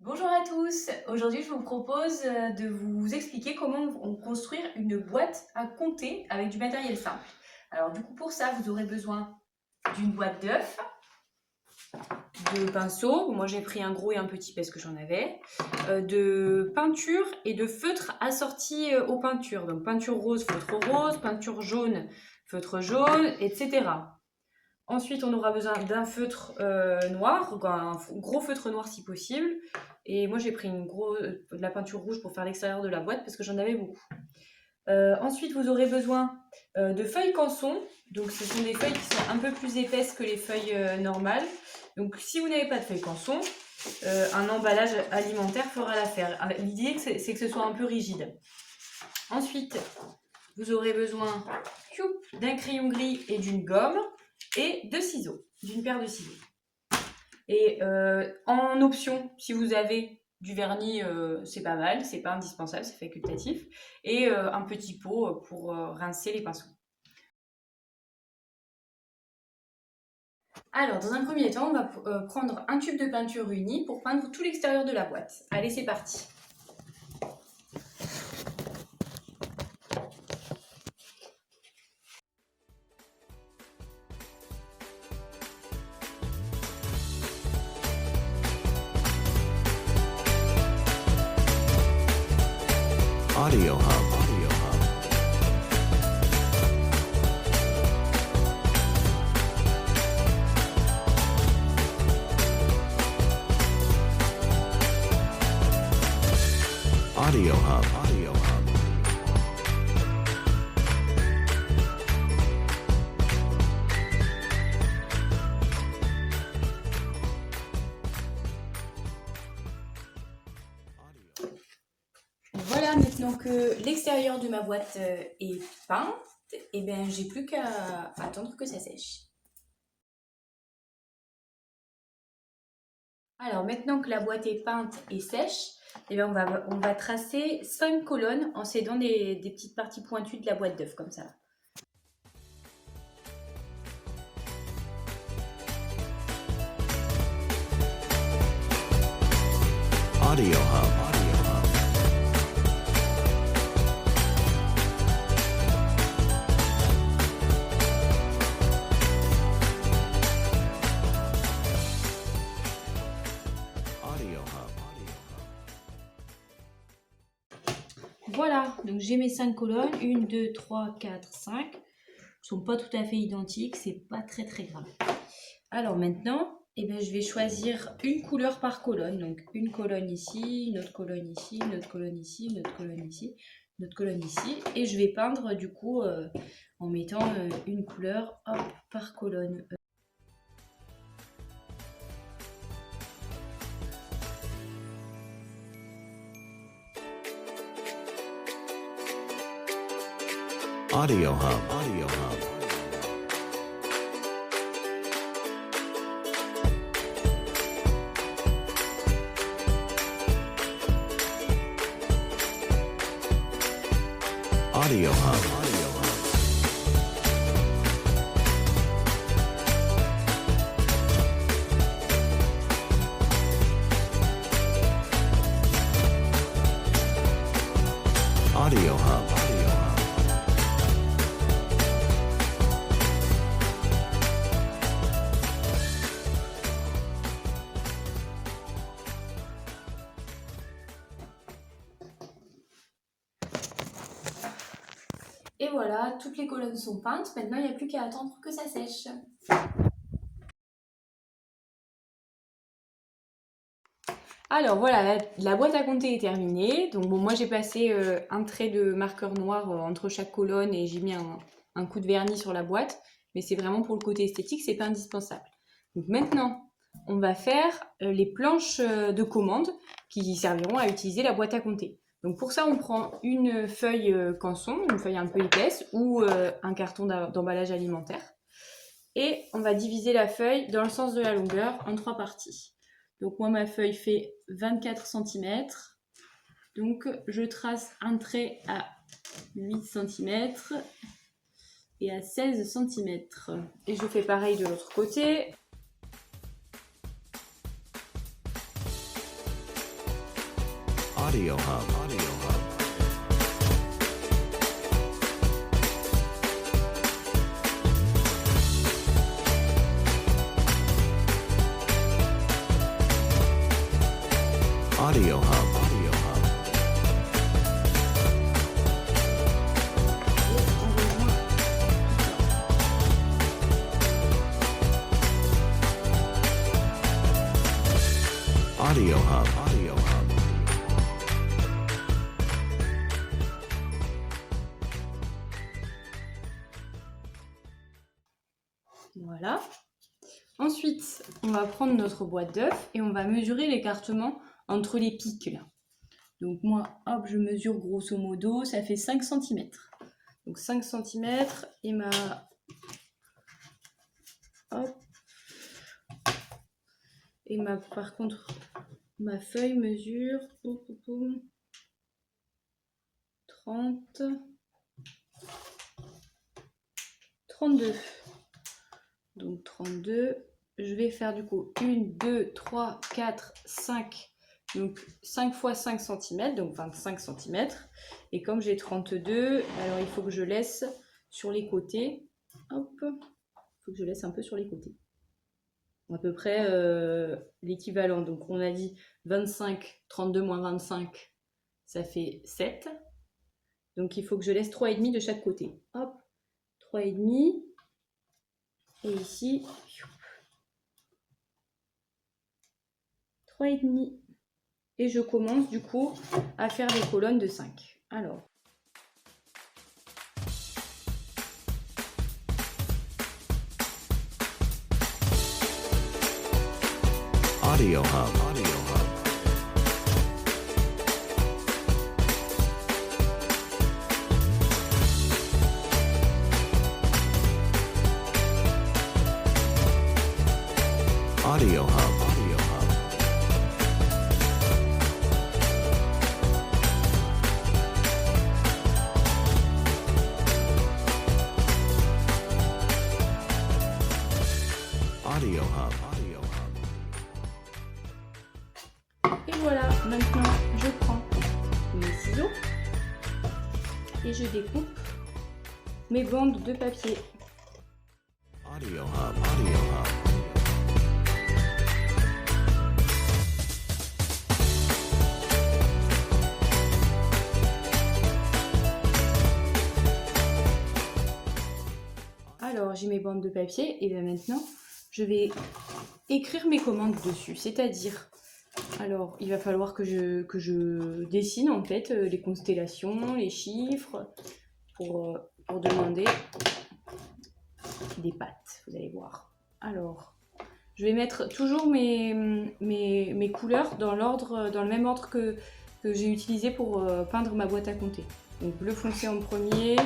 Bonjour à tous, aujourd'hui je vous propose de vous expliquer comment construire une boîte à compter avec du matériel simple. Alors du coup pour ça vous aurez besoin d'une boîte d'œufs, de pinceaux, moi j'ai pris un gros et un petit parce que j'en avais, de peinture et de feutre assorti aux peintures, donc peinture rose, peinture jaune, feutre jaune, etc. Ensuite, on aura besoin d'un feutre noir, un gros feutre noir si possible. Et moi, j'ai pris de la peinture rouge pour faire l'extérieur de la boîte parce que j'en avais beaucoup. Ensuite, vous aurez besoin de feuilles canson. Donc, ce sont des feuilles qui sont un peu plus épaisses que les feuilles normales. Donc, si vous n'avez pas de feuilles canson, un emballage alimentaire fera l'affaire. L'idée, c'est que ce soit un peu rigide. Ensuite, vous aurez besoin d'un crayon gris et d'une gomme et de ciseaux, d'une paire de ciseaux. Et en option, si vous avez du vernis, c'est pas mal, c'est pas indispensable, c'est facultatif. Et un petit pot pour rincer les pinceaux. Alors, dans un premier temps, on va prendre un tube de peinture uni pour peindre tout l'extérieur de la boîte. Allez, c'est parti! Audio Hub. Audio Hub. Audio Hub. Voilà, maintenant que l'extérieur de ma boîte est peinte, et bien j'ai plus qu'à attendre que ça sèche. Alors maintenant que la boîte est peinte et sèche, et bien on va tracer 5 colonnes en s'aidant des petites parties pointues de la boîte d'œufs comme ça. Audio Hub. Audio Hub. Audio Hub. Audio Hub. Voilà, donc j'ai mes 5 colonnes, 1, 2, 3, 4, 5. Elles sont pas tout à fait identiques, c'est pas très grave. Alors maintenant, eh bien, je vais choisir une couleur par colonne. Donc une colonne ici, une autre colonne ici, une autre colonne ici, une autre colonne ici, une autre colonne ici. Et je vais peindre du coup en mettant une couleur par colonne. Audio Hub. Audio Hub. Audio Hub. Audio Hub. Audio Hub. Audio Hub. Et voilà, toutes les colonnes sont peintes. Maintenant, il n'y a plus qu'à attendre que ça sèche. Alors voilà, la boîte à compter est terminée. Donc bon, moi j'ai passé un trait de marqueur noir entre chaque colonne et j'ai mis un coup de vernis sur la boîte. Mais c'est vraiment pour le côté esthétique, c'est pas indispensable. Donc maintenant, on va faire les planches de commande qui serviront à utiliser la boîte à compter. Donc pour ça, on prend une feuille canson, une feuille un peu épaisse ou un carton d'emballage alimentaire. Et on va diviser la feuille dans le sens de la longueur en 3 parties. Donc moi, ma feuille fait 24 cm. Donc je trace un trait à 8 cm et à 16 cm. Et je fais pareil de l'autre côté. Audio Hub. Audio Hub. Audio Hub. Audio Hub. Et on rejoint Audio Hub. Audio Hub. Voilà. Ensuite, on va prendre notre boîte d'œufs et on va mesurer l'écartement entre les pics là. Donc moi, hop, je mesure grosso modo, ça fait 5 cm. Donc 5 cm et ma... Hop. Et par contre, ma feuille mesure 32. Donc 32, je vais faire du coup 1, 2, 3, 4, 5. Donc 5 fois 5 cm, donc 25 cm. Et comme j'ai 32, alors il faut que je laisse sur les côtés. Hop, il faut que je laisse un peu sur les côtés. À peu près l'équivalent. Donc on a dit 25, 32 moins 25, ça fait 7. Donc il faut que je laisse 3,5 de chaque côté. Hop, 3,5. Et ici, 3,5. Et je commence du coup à faire des colonnes de 5. Alors, Audio Hub. Audio Hub. Audio Hub. Audio Hub. Audio Hub. Audio Hub. et voilà, maintenant je prends mes ciseaux et je découpe mes bandes de papier. Audio Hub. Audio Hub. Alors j'ai mes bandes de papier et bien maintenant je vais écrire mes commandes dessus, c'est-à-dire, alors il va falloir que je dessine en fait les constellations, les chiffres pour demander des pattes, vous allez voir. Alors je vais mettre toujours mes couleurs dans l'ordre, dans le même ordre que j'ai utilisé pour peindre ma boîte à compter. Donc bleu foncé en premier,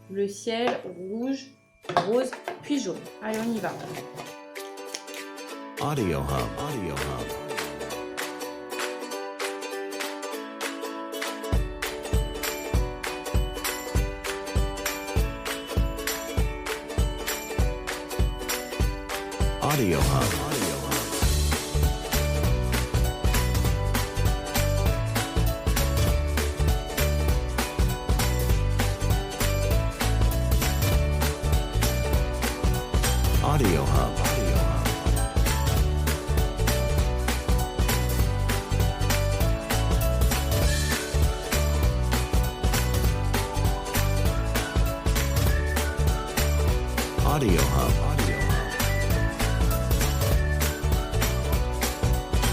bleu ciel, rouge, rose, puis jaune. Allez, on y va. Audio Hub. Audio Hub. Audio Hub. Audio Hub. Audio Hub. Audio Hub. Audio Hub.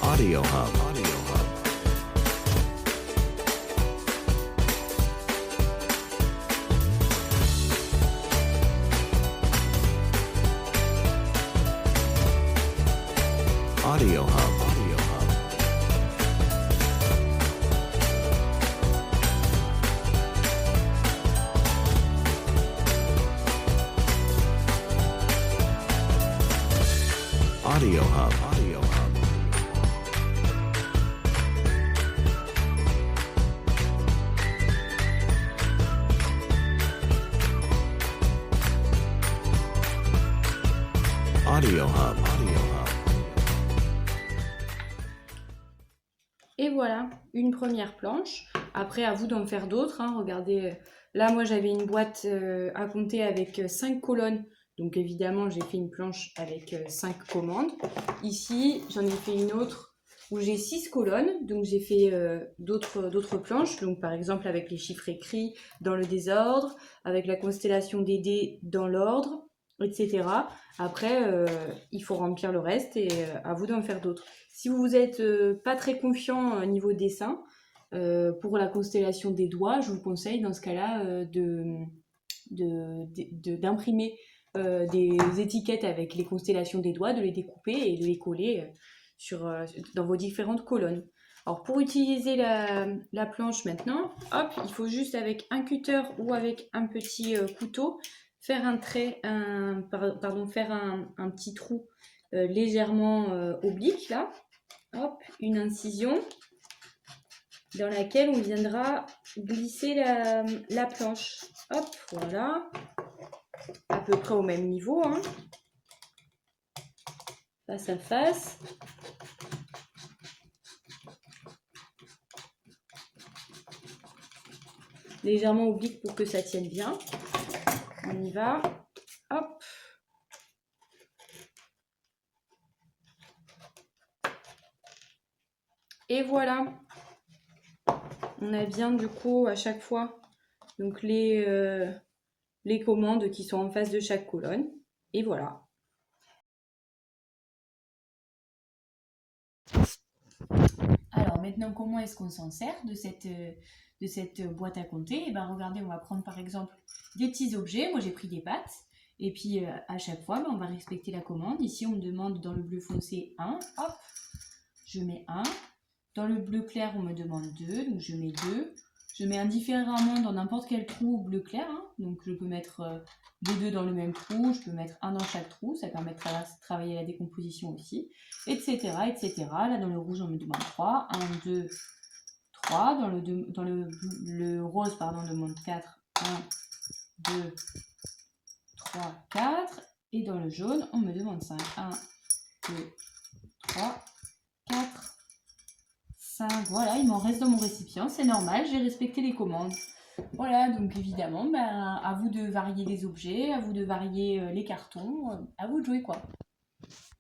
Audio Hub. Audio Hub. Audio Hub. Audio Hub. Audio Hub. Audio Hub. Audio Hub. Audio Hub. Audio Hub. Audio Hub. Et voilà, une première planche. Après, à vous d'en faire d'autres, hein. Regardez, là, moi, j'avais une boîte à compter avec 5 colonnes. Donc, évidemment, j'ai fait une planche avec 5 commandes. Ici, j'en ai fait une autre où j'ai 6 colonnes. Donc, j'ai fait d'autres planches. Donc, par exemple, avec les chiffres écrits dans le désordre, avec la constellation des dés dans l'ordre, etc. Après, il faut remplir le reste et à vous d'en faire d'autres. Si vous n'êtes pas très confiant au niveau dessin, pour la constellation des doigts, je vous conseille dans ce cas-là d'imprimer des étiquettes avec les constellations des doigts, de les découper et de les coller dans vos différentes colonnes. Alors pour utiliser la planche maintenant, hop, il faut juste avec un cutter ou avec un petit couteau faire un petit trou légèrement oblique là. Hop, une incision dans laquelle on viendra glisser la planche. Hop, voilà. À peu près au même niveau, hein. Face à face. Légèrement oblique pour que ça tienne bien. On y va. Hop. Et voilà. On a bien du coup à chaque fois donc les commandes qui sont en face de chaque colonne. Et voilà. Alors maintenant, comment est-ce qu'on s'en sert de cette boîte à compter? Et ben regardez, on va prendre par exemple des petits objets. Moi j'ai pris des pâtes. Et puis à chaque fois, on va respecter la commande. Ici on me demande dans le bleu foncé 1. Hop, je mets 1. Dans le bleu clair, on me demande 2. Donc je mets 2. Je mets indifféremment dans n'importe quel trou bleu clair. Hein. Donc je peux mettre les 2 dans le même trou. Je peux mettre 1 dans chaque trou. Ça permet de travailler la décomposition aussi. Etc. etc. Là dans le rouge, on me demande 3. 1, 2, 3. Dans le rose, pardon, on me demande 4. 1, 2, 3, 4. Et dans le jaune, on me demande 5. 1, 2, 3, 4, 5. Voilà, il m'en reste dans mon récipient. C'est normal, j'ai respecté les commandes. Voilà, donc évidemment, à vous de varier les objets, à vous de varier les cartons, à vous de jouer quoi.